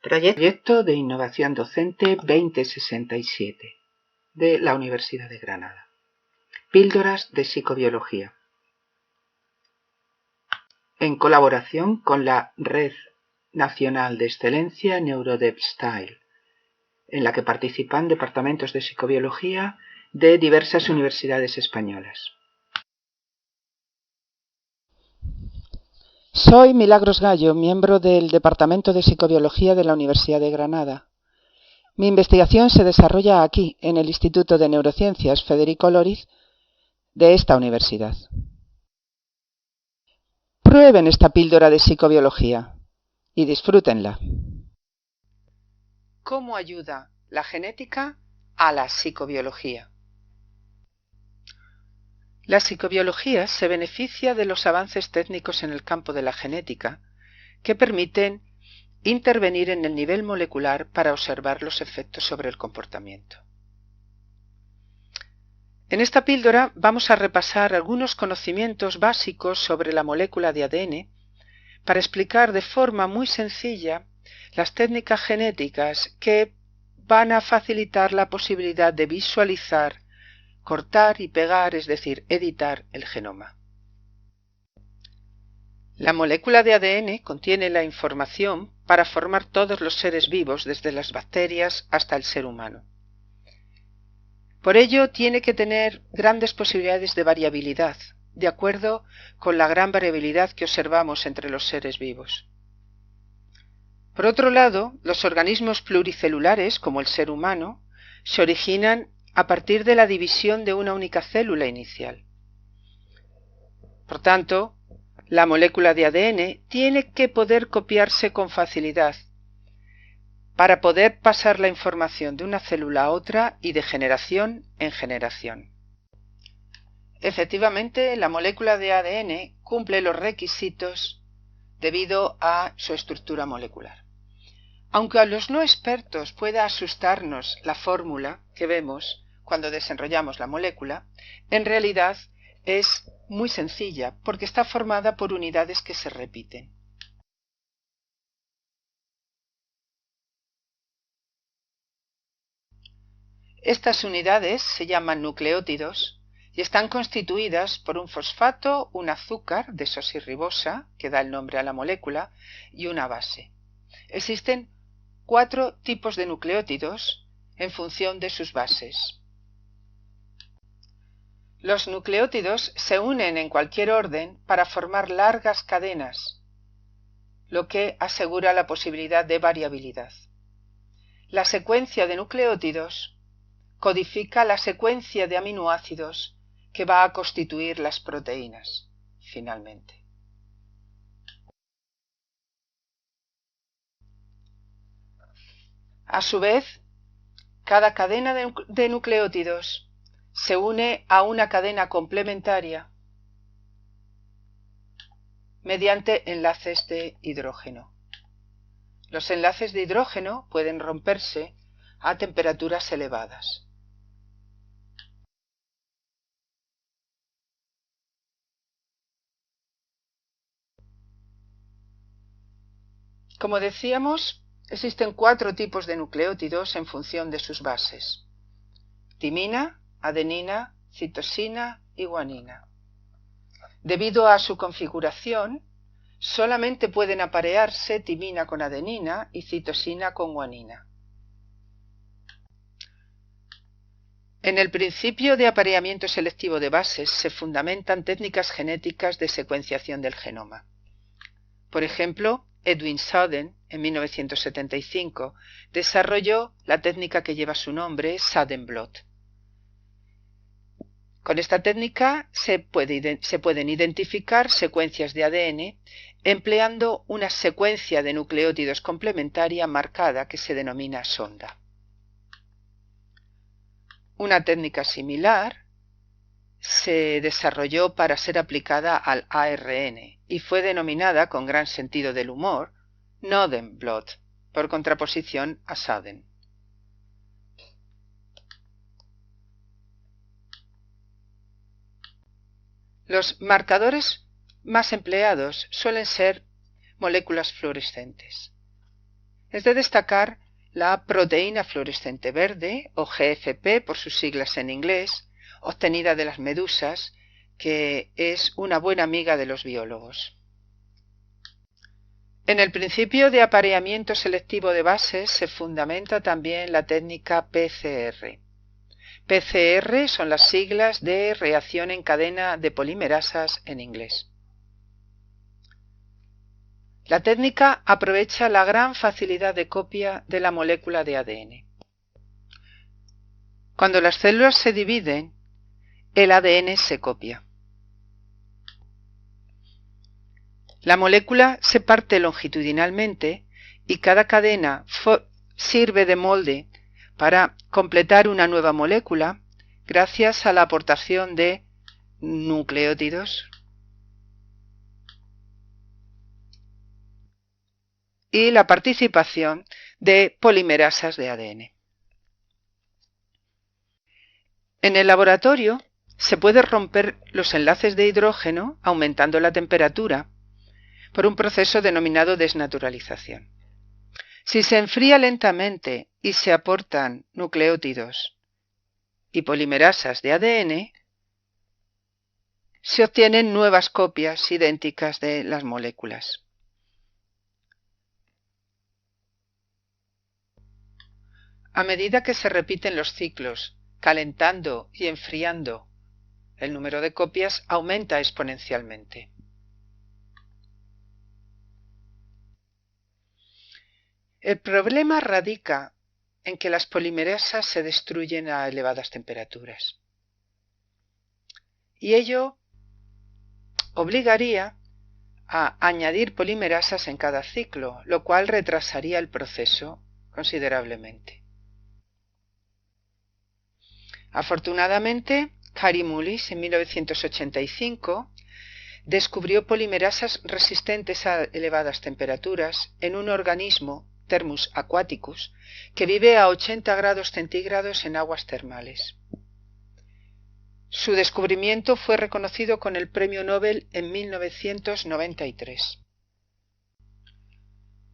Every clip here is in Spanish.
Proyecto de Innovación Docente 2067 de la Universidad de Granada. Píldoras de psicobiología. En colaboración con la Red Nacional de Excelencia NeuroDevStyle, en la que participan departamentos de psicobiología de diversas universidades españolas. Soy Milagros Gallo, miembro del Departamento de Psicobiología de la Universidad de Granada. Mi investigación se desarrolla aquí, en el Instituto de Neurociencias Federico Loriz de esta universidad. Prueben esta píldora de psicobiología y disfrútenla. ¿Cómo ayuda la genética a la psicobiología? La psicobiología se beneficia de los avances técnicos en el campo de la genética que permiten intervenir en el nivel molecular para observar los efectos sobre el comportamiento. En esta píldora vamos a repasar algunos conocimientos básicos sobre la molécula de ADN para explicar de forma muy sencilla las técnicas genéticas que van a facilitar la posibilidad de visualizar, cortar y pegar, es decir, editar el genoma. La molécula de ADN contiene la información para formar todos los seres vivos, desde las bacterias hasta el ser humano. Por ello, tiene que tener grandes posibilidades de variabilidad, de acuerdo con la gran variabilidad que observamos entre los seres vivos. Por otro lado, los organismos pluricelulares, como el ser humano, se originan a partir de la división de una única célula inicial. Por tanto, la molécula de ADN tiene que poder copiarse con facilidad para poder pasar la información de una célula a otra y de generación en generación. Efectivamente, la molécula de ADN cumple los requisitos debido a su estructura molecular. Aunque a los no expertos pueda asustarnos la fórmula que vemos cuando desenrollamos la molécula, en realidad es muy sencilla porque está formada por unidades que se repiten. Estas unidades se llaman nucleótidos y están constituidas por un fosfato, un azúcar desoxirribosa, que da el nombre a la molécula, y una base. Existen 4 tipos de nucleótidos en función de sus bases. Los nucleótidos se unen en cualquier orden para formar largas cadenas, lo que asegura la posibilidad de variabilidad. La secuencia de nucleótidos codifica la secuencia de aminoácidos que va a constituir las proteínas, finalmente. A su vez, cada cadena de nucleótidos se une a una cadena complementaria mediante enlaces de hidrógeno. Los enlaces de hidrógeno pueden romperse a temperaturas elevadas. Como decíamos, existen 4 tipos de nucleótidos en función de sus bases: timina, adenina, citosina y guanina. Debido a su configuración, solamente pueden aparearse timina con adenina y citosina con guanina. En el principio de apareamiento selectivo de bases se fundamentan técnicas genéticas de secuenciación del genoma. Por ejemplo, Edwin Sudden, en 1975, desarrolló la técnica que lleva su nombre, Sudden-Blot. Con esta técnica se pueden identificar secuencias de ADN empleando una secuencia de nucleótidos complementaria marcada que se denomina sonda. Una técnica similar se desarrolló para ser aplicada al ARN y fue denominada, con gran sentido del humor, Northern-Blot, por contraposición a Sudden. Los marcadores más empleados suelen ser moléculas fluorescentes. Es de destacar la proteína fluorescente verde, o GFP por sus siglas en inglés, obtenida de las medusas, que es una buena amiga de los biólogos. En el principio de apareamiento selectivo de bases se fundamenta también la técnica PCR. PCR son las siglas de reacción en cadena de polimerasas en inglés. La técnica aprovecha la gran facilidad de copia de la molécula de ADN. Cuando las células se dividen, el ADN se copia. La molécula se parte longitudinalmente y cada cadena sirve de molde para completar una nueva molécula gracias a la aportación de nucleótidos y la participación de polimerasas de ADN. En el laboratorio se puede romper los enlaces de hidrógeno aumentando la temperatura por un proceso denominado desnaturalización. Si se enfría lentamente y se aportan nucleótidos y polimerasas de ADN, se obtienen nuevas copias idénticas de las moléculas. A medida que se repiten los ciclos, calentando y enfriando, el número de copias aumenta exponencialmente. El problema radica en que las polimerasas se destruyen a elevadas temperaturas. Y ello obligaría a añadir polimerasas en cada ciclo, lo cual retrasaría el proceso considerablemente. Afortunadamente, Kary Mullis en 1985 descubrió polimerasas resistentes a elevadas temperaturas en un organismo, Thermus aquaticus, que vive a 80 grados centígrados en aguas termales. Su descubrimiento fue reconocido con el Premio Nobel en 1993.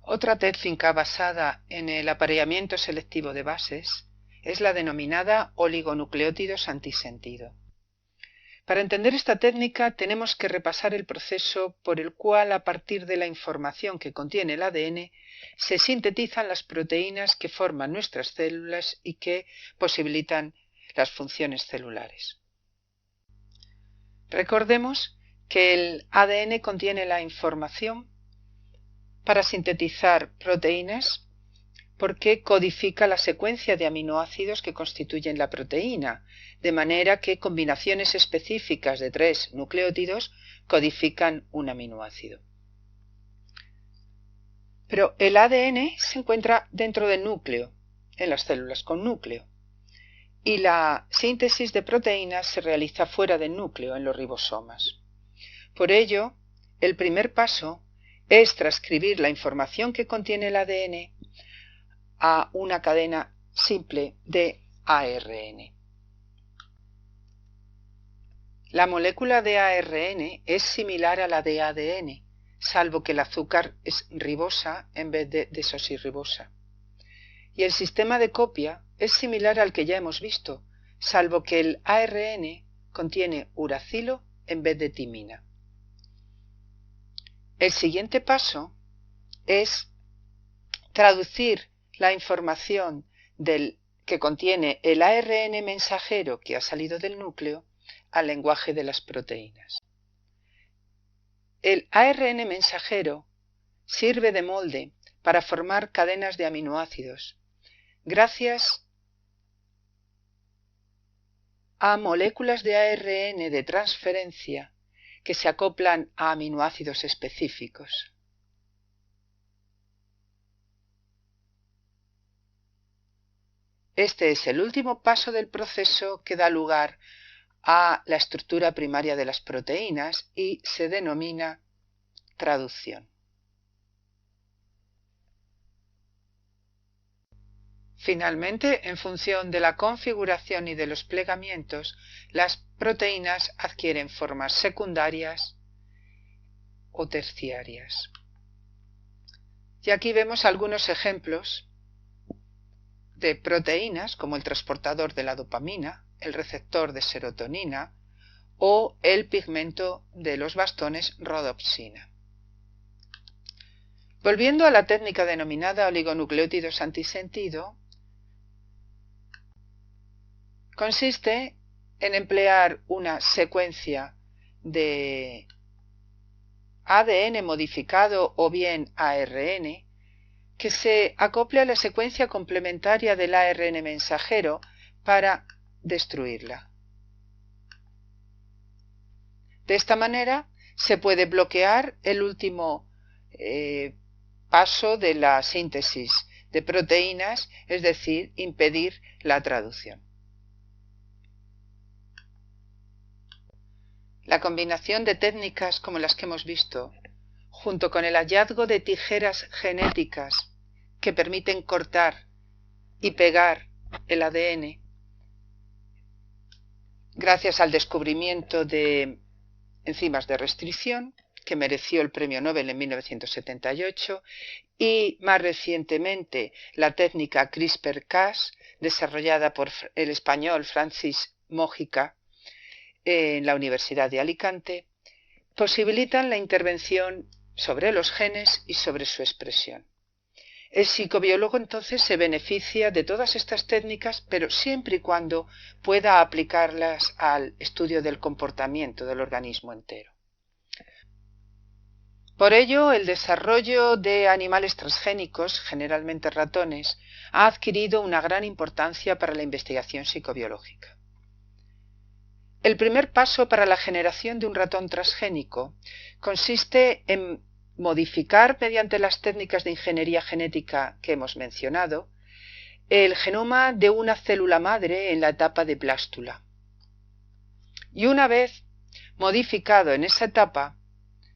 Otra técnica basada en el apareamiento selectivo de bases es la denominada oligonucleótidos antisentido. Para entender esta técnica tenemos que repasar el proceso por el cual, a partir de la información que contiene el ADN, se sintetizan las proteínas que forman nuestras células y que posibilitan las funciones celulares. Recordemos que el ADN contiene la información para sintetizar proteínas porque codifica la secuencia de aminoácidos que constituyen la proteína, de manera que combinaciones específicas de 3 nucleótidos codifican un aminoácido. Pero el ADN se encuentra dentro del núcleo, en las células con núcleo, y la síntesis de proteínas se realiza fuera del núcleo, en los ribosomas. Por ello, el primer paso es transcribir la información que contiene el ADN a una cadena simple de ARN. La molécula de ARN es similar a la de ADN, salvo que el azúcar es ribosa en vez de desoxirribosa. Y el sistema de copia es similar al que ya hemos visto, salvo que el ARN contiene uracilo en vez de timina. El siguiente paso es traducir la información que contiene el ARN mensajero que ha salido del núcleo al lenguaje de las proteínas. El ARN mensajero sirve de molde para formar cadenas de aminoácidos gracias a moléculas de ARN de transferencia que se acoplan a aminoácidos específicos. Este es el último paso del proceso que da lugar a la estructura primaria de las proteínas y se denomina traducción. Finalmente, en función de la configuración y de los plegamientos, las proteínas adquieren formas secundarias o terciarias. Y aquí vemos algunos ejemplos de proteínas como el transportador de la dopamina, el receptor de serotonina o el pigmento de los bastones rodopsina. Volviendo a la técnica denominada oligonucleótidos antisentido, consiste en emplear una secuencia de ADN modificado o bien ARN que se acople a la secuencia complementaria del ARN mensajero para destruirla. De esta manera se puede bloquear el último paso de la síntesis de proteínas, es decir, impedir la traducción. La combinación de técnicas como las que hemos visto, junto con el hallazgo de tijeras genéticas que permiten cortar y pegar el ADN, gracias al descubrimiento de enzimas de restricción, que mereció el premio Nobel en 1978, y más recientemente la técnica CRISPR-Cas, desarrollada por el español Francis Mójica en la Universidad de Alicante, posibilitan la intervención sobre los genes y sobre su expresión. El psicobiólogo entonces se beneficia de todas estas técnicas, pero siempre y cuando pueda aplicarlas al estudio del comportamiento del organismo entero. Por ello, el desarrollo de animales transgénicos, generalmente ratones, ha adquirido una gran importancia para la investigación psicobiológica. El primer paso para la generación de un ratón transgénico consiste en modificar, mediante las técnicas de ingeniería genética que hemos mencionado, el genoma de una célula madre en la etapa de plástula. Y una vez modificado en esa etapa,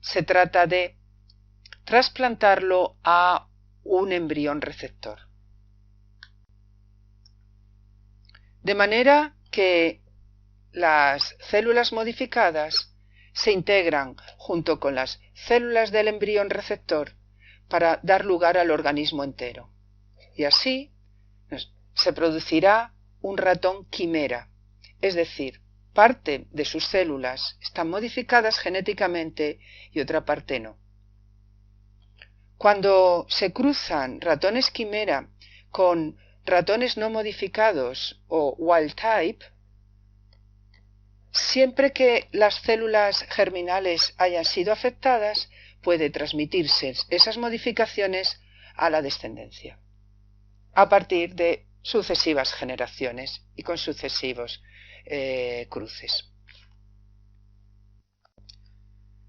se trata de trasplantarlo a un embrión receptor. De manera que las células modificadas se integran junto con las células del embrión receptor para dar lugar al organismo entero. Y así se producirá un ratón quimera, es decir, parte de sus células están modificadas genéticamente y otra parte no. Cuando se cruzan ratones quimera con ratones no modificados o wild type, siempre que las células germinales hayan sido afectadas, puede transmitirse esas modificaciones a la descendencia, a partir de sucesivas generaciones y con sucesivos cruces.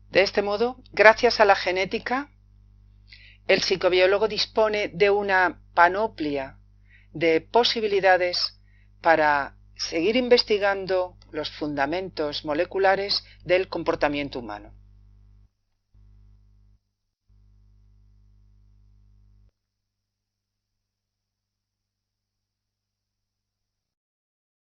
De este modo, gracias a la genética, el psicobiólogo dispone de una panoplia de posibilidades para seguir investigando los fundamentos moleculares del comportamiento humano.